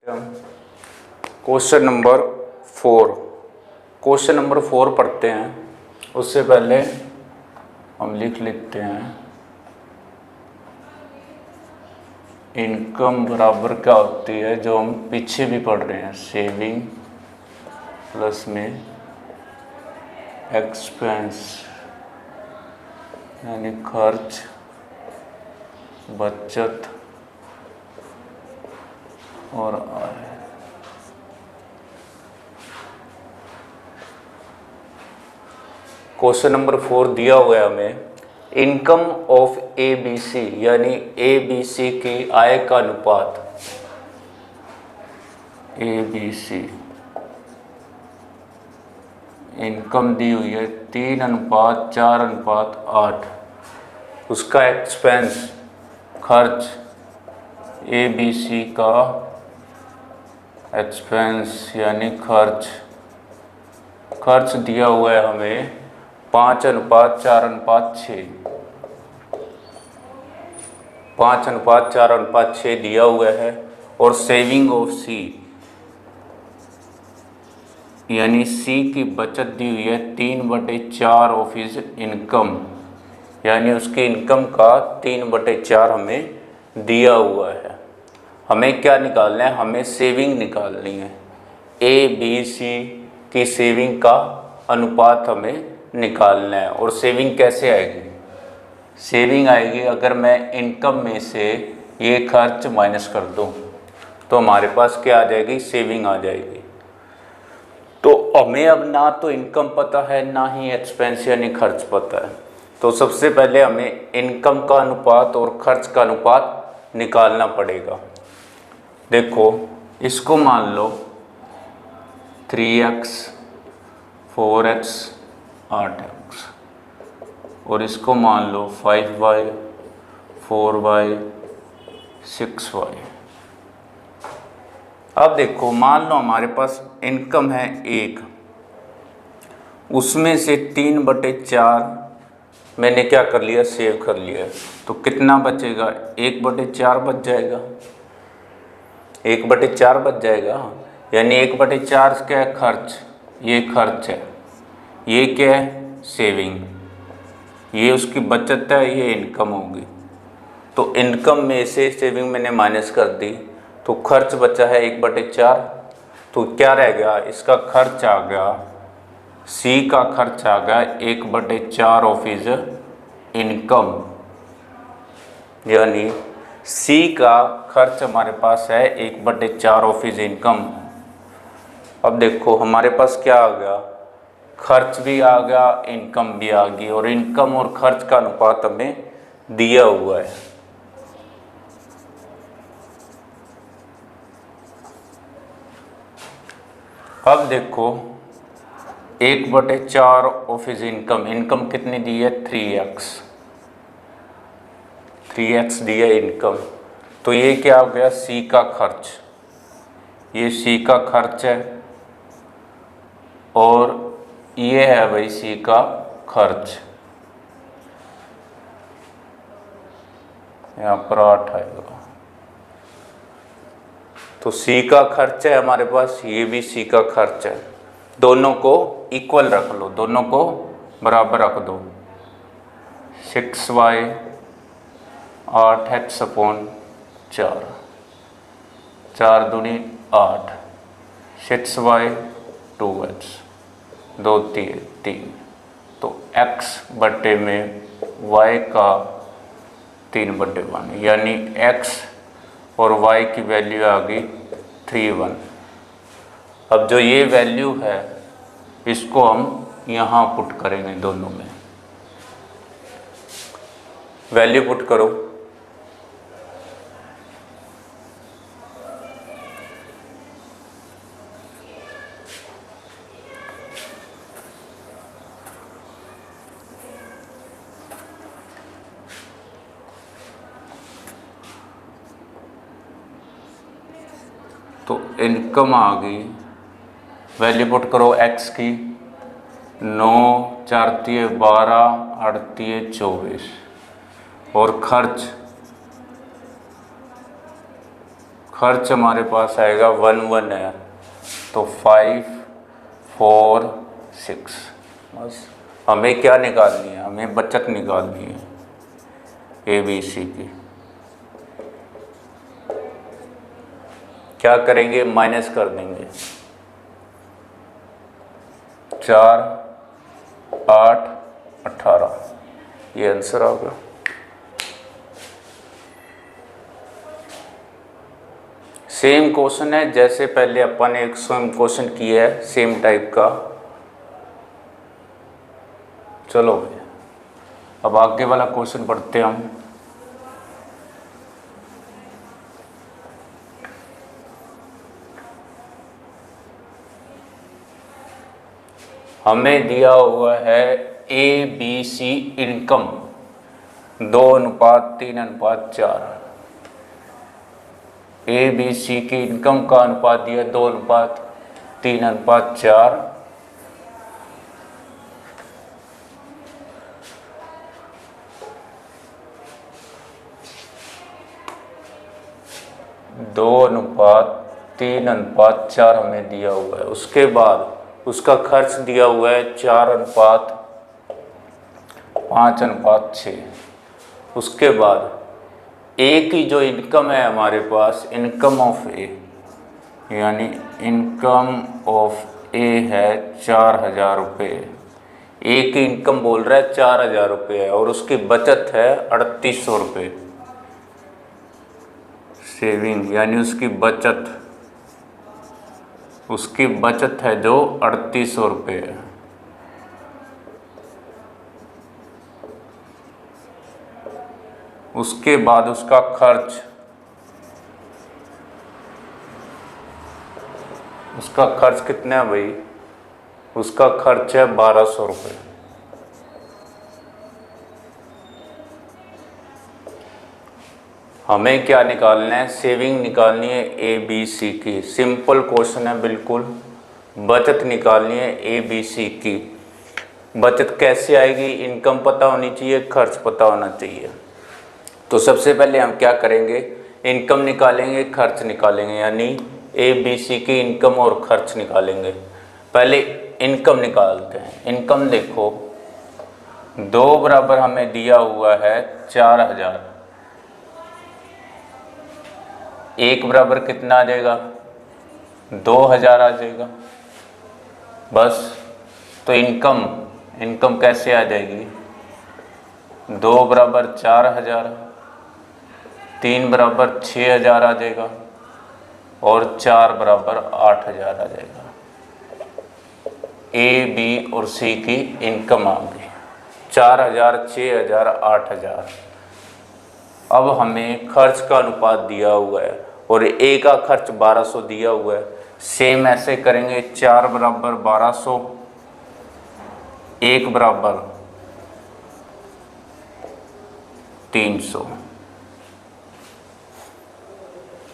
Question number 4। Question number 4 पढ़ते हैं। उससे पहले हम लिख लेते हैं इनकम बराबर क्या होती है, जो हम पीछे भी पढ़ रहे हैं। सेविंग प्लस में एक्सपेंस यानी खर्च, बचत और आय। क्वेश्चन नंबर 4 दिया हुआ है हमें, income of A B C यानी ए बी सी की आय का अनुपात। ए बी सी इनकम दी हुई है 3:4:8। उसका एक्सपेंस खर्च, ए बी सी का एक्सपेंस यानी खर्च दिया हुआ है हमें 5:4:6। 5:4:6 दिया हुआ है। और सेविंग ऑफ सी यानी सी की बचत दी हुई है 3/4 ऑफ हिज इनकम, यानी उसकी इनकम का 3/4 हमें दिया हुआ है। हमें क्या निकालना है? हमें सेविंग निकालनी है। ए बी सी की सेविंग का अनुपात हमें निकालना है। और सेविंग कैसे आएगी? सेविंग आएगी अगर मैं इनकम में से ये खर्च माइनस कर दूं तो हमारे पास क्या आ जाएगी? सेविंग आ जाएगी। तो हमें अब ना तो इनकम पता है ना ही एक्सपेंस यानी खर्च पता है। तो सबसे पहले हमें इनकम का अनुपात और खर्च का अनुपात निकालना पड़ेगा। देखो, इसको मान लो 3x 4x 8x और इसको मान लो 5y 4y 6y। अब देखो, मान लो हमारे पास इनकम है 1, उसमें से 3/4 मैंने क्या कर लिया? सेव कर लिया। तो कितना बचेगा? 1/4 बच जाएगा। 1/4 बच जाएगा, यानी 1/4 क्या है? खर्च। ये खर्च है, ये क्या है? सेविंग। ये उसकी बचत है, ये इनकम होगी। तो इनकम में से सेविंग मैंने माइनस कर दी, तो खर्च बचा है 1/4। तो क्या रह गया? इसका खर्च आ गया, सी का खर्च आ गया 1/4 ऑफ हिज इनकम, यानी सी का खर्च हमारे पास है 1/4 ऑफ हिज इनकम। अब देखो हमारे पास क्या आ गया? खर्च भी आ गया, इनकम भी आ गई। और इनकम और खर्च का अनुपात हमें दिया हुआ है। अब देखो 1/4 ऑफ हिज इनकम, इनकम कितनी दी है? 3x दी है इनकम। तो ये क्या हो गया? सी का खर्च। ये सी का खर्च है और ये है भाई सी का खर्च। यहाँ पर 8 आएगा। तो सी का खर्च है हमारे पास, ये भी सी का खर्च है। दोनों को इक्वल रख लो, दोनों को बराबर रख दो। 6y 8x/4, 4 दूनी 8, 6y 2x, 2 3। तो x बटे में y का 3/1, यानी x और y की वैल्यू आ गई 3:1। अब जो ये वैल्यू है इसको हम यहाँ पुट करेंगे, दोनों में वैल्यू पुट करो। तो इनकम आ गई, वैल्यू पुट करो x की 9 4 12 8 24। और खर्च खर्च हमारे पास आएगा 1 है, तो 5 4 6। बस हमें क्या निकालनी है, हमें बचत निकालनी है ABC की। क्या करेंगे, माइनस कर देंगे। 4 8 18, ये आंसर आ गया। सेम क्वेश्चन है जैसे पहले अपन ने एक सेम क्वेश्चन किया है, सेम टाइप का। चलो अब आगे वाला क्वेश्चन पढ़ते हैं हम। हमें दिया हुआ है ABC इनकम 2:3:4। ABC की इनकम का अनुपात दिया 2:3:4। दो अनुपात 3:4 हमें दिया हुआ है। उसके बाद उसका खर्च दिया हुआ है 4:5:6। उसके बाद ए की जो इनकम है हमारे पास, इनकम ऑफ ए, यानी इनकम ऑफ ए है 4,000 रुपये। ए की इनकम बोल रहा है 4,000 रुपये है और उसकी बचत है 3,800 रुपये। सेविंग यानी उसकी बचत है जो 3,800 रुपये है। उसके बाद उसका खर्च कितना है भाई, उसका खर्च है 1,200 रुपये। हमें क्या निकालना है, सेविंग निकालनी है ABC की। सिंपल क्वेश्चन है बिल्कुल। बचत निकालनी है ABC की। बचत कैसे आएगी, इनकम पता होनी चाहिए, खर्च पता होना चाहिए। तो सबसे पहले हम क्या करेंगे, इनकम निकालेंगे, खर्च निकालेंगे, यानी ABC की इनकम और खर्च निकालेंगे। पहले इनकम निकालते हैं। इनकम देखो, 2 बराबर हमें दिया हुआ है 4,000। 1 बराबर कितना आ जाएगा, 2,000 आ जाएगा। बस तो इनकम कैसे आ जाएगी, 2 बराबर 4,000, 3 बराबर 6,000 आ जाएगा और 4 बराबर 8,000 आ जाएगा। A, B और C की इनकम आ गई 4,000, 6,000, 8,000। अब हमें खर्च का अनुपात दिया हुआ है और A का खर्च 1,200 दिया हुआ है। सेम ऐसे करेंगे, 4 बराबर 1,200, 1 बराबर 300।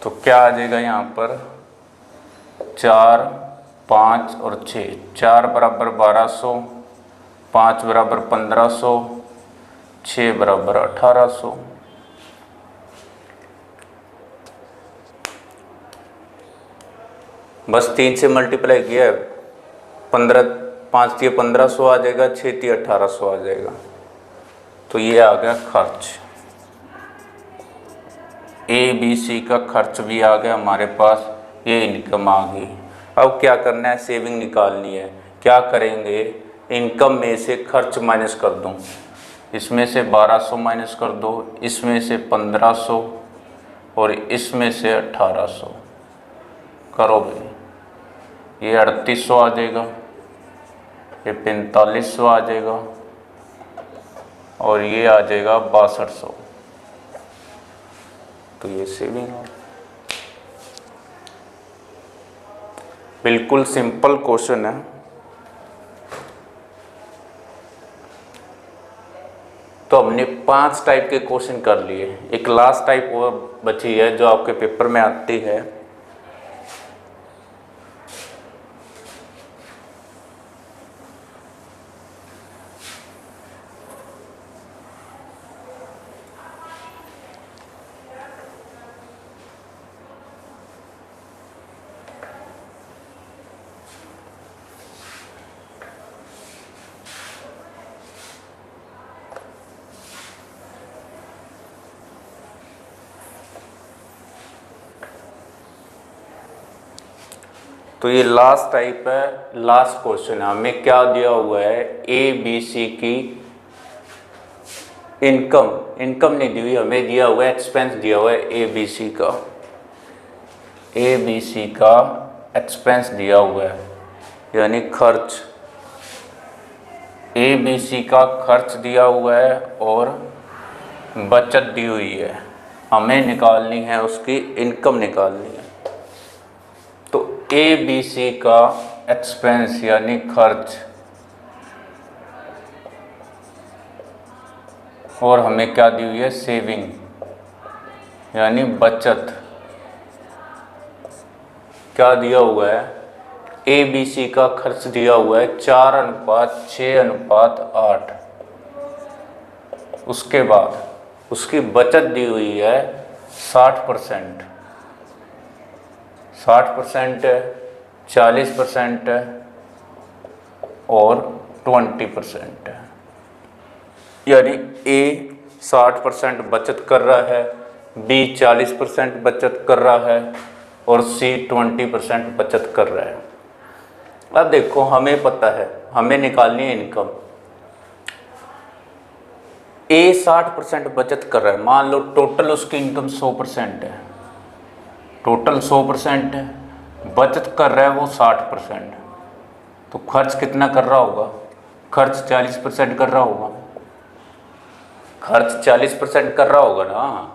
तो क्या आ जाएगा यहाँ पर, 4, 5 और 6। 4 बराबर 1,200, 5 बराबर 1,500, 6 बराबर 1,800। बस 3 से मल्टीप्लाई किया है, 5 दिए 1,500 आ जाएगा, 6 दिए 1,800 आ जाएगा। तो ये आ गया खर्च। ABC का खर्च भी आ गया हमारे पास, ये इनकम आ गई। अब क्या करना है, सेविंग निकालनी है। क्या करेंगे, इनकम में से खर्च माइनस कर दूं। इसमें से 1,200 माइनस कर दो, इसमें से 1,500 और इसमें से 1,800 करो भाई। ये 3,800 आ जाएगा, ये 4,500 आ जाएगा और ये आ जाएगा 6,200। तो ये सेविंग है। बिल्कुल सिंपल क्वेश्चन है। तो हमने 5 टाइप के क्वेश्चन कर लिए। एक लास्ट टाइप और बची है जो आपके पेपर में आती है। तो ये लास्ट टाइप है, लास्ट क्वेश्चन है। हमें क्या दिया हुआ है, ए बी सी की इनकम नहीं दी हुई, हमें दिया हुआ है एक्सपेंस दिया हुआ है ए बी सी का एक्सपेंस दिया हुआ है, यानी खर्च। ए बी सी का खर्च दिया हुआ है और बचत दी हुई है, हमें निकालनी है उसकी इनकम निकालनी है। तो ए बी सी का एक्सपेंस यानी खर्च और हमें क्या दी हुई है, सेविंग यानी बचत। क्या दिया हुआ है, ए बी सी का खर्च दिया हुआ है 4:6:8। उसके बाद उसकी बचत दी हुई है 60%, 60% है, 40% है और 20% है। यानी ए 60% बचत कर रहा है, बी 40% बचत कर रहा है और सी 20% बचत कर रहा है। अब देखो, हमें पता है, हमें निकालनी है इनकम। ए 60% बचत कर रहा है, मान लो टोटल उसकी इनकम 100% है, टोटल 100% है, बचत कर रहा है वो 60%। तो खर्च कितना कर रहा होगा, खर्च 40% कर रहा होगा, खर्च 40% कर रहा होगा ना।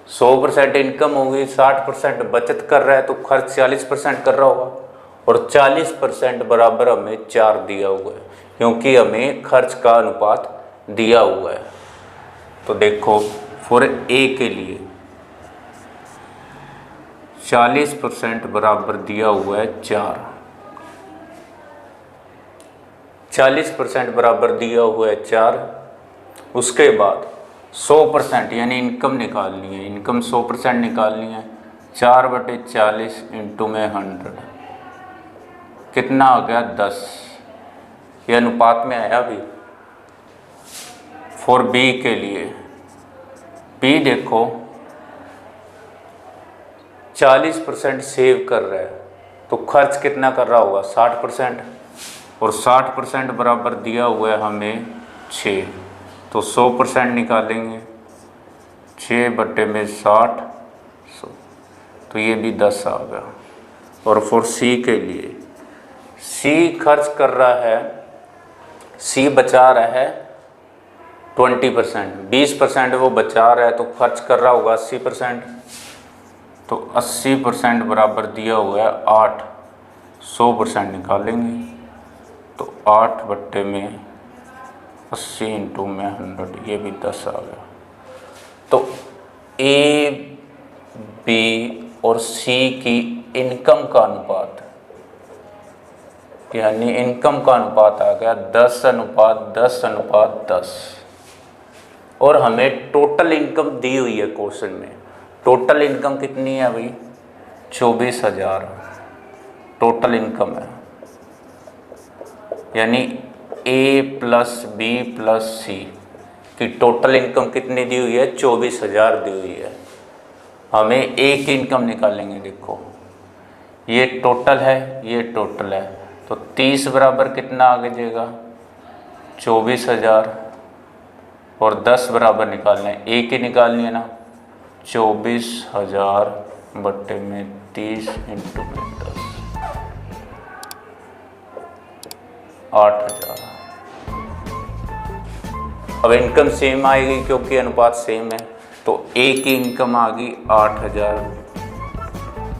100% इनकम होगी, 60% बचत कर रहा है, तो खर्च 40% कर रहा होगा। और 40% बराबर हमें 4 दिया हुआ है, क्योंकि हमें खर्च का अनुपात दिया हुआ है। तो देखो, फॉर ए के लिए 40% बराबर दिया हुआ है 4, 40% बराबर दिया हुआ है 4। उसके बाद 100% यानी इनकम निकालनी है, इनकम 100% निकालनी है। 4/40 इंटू में 100 कितना आ गया, 10। ये अनुपात में आया भी। फॉर बी के लिए, बी देखो 40% सेव कर रहा है, तो खर्च कितना कर रहा होगा, 60%। और 60% बराबर दिया हुआ है हमें 6, तो 100% निकालेंगे, 6/60 100, तो ये भी 10 आ गया। और फॉर सी के लिए, सी खर्च कर रहा है, सी बचा रहा है 20%, 20% वो बचा रहा है, तो खर्च कर रहा होगा 80%। तो 80% बराबर दिया हुआ है 8, 100% निकालेंगे, तो 8/80 इंटू में 100, ये भी 10 आ गया। तो ए बी और सी की इनकम का अनुपात, यानी इनकम का अनुपात आ गया 10:10:10। और हमें टोटल इनकम दी हुई है क्वेश्चन में। टोटल इनकम कितनी है भाई, 24,000 टोटल इनकम है। यानी ए प्लस बी प्लस सी की टोटल इनकम कितनी दी हुई है, 24,000 दी हुई है। हमें ए की इनकम निकालेंगे। देखो, ये टोटल है, ये टोटल है, तो 30 बराबर कितना आ जाएगा, 24,000। और 10 बराबर निकालना है, ए की निकालनी है ना, 24,000/30 इंटू में 10, 8,000। अब इनकम सेम आएगी क्योंकि अनुपात सेम है, तो ए की इनकम आ गई 8,000,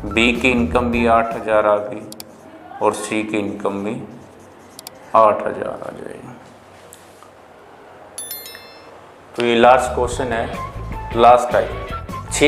बी की इनकम भी 8,000 आ गई और सी की इनकम भी 8,000 आ जाएगी। तो ये लास्ट क्वेश्चन है, लास्ट टाइप।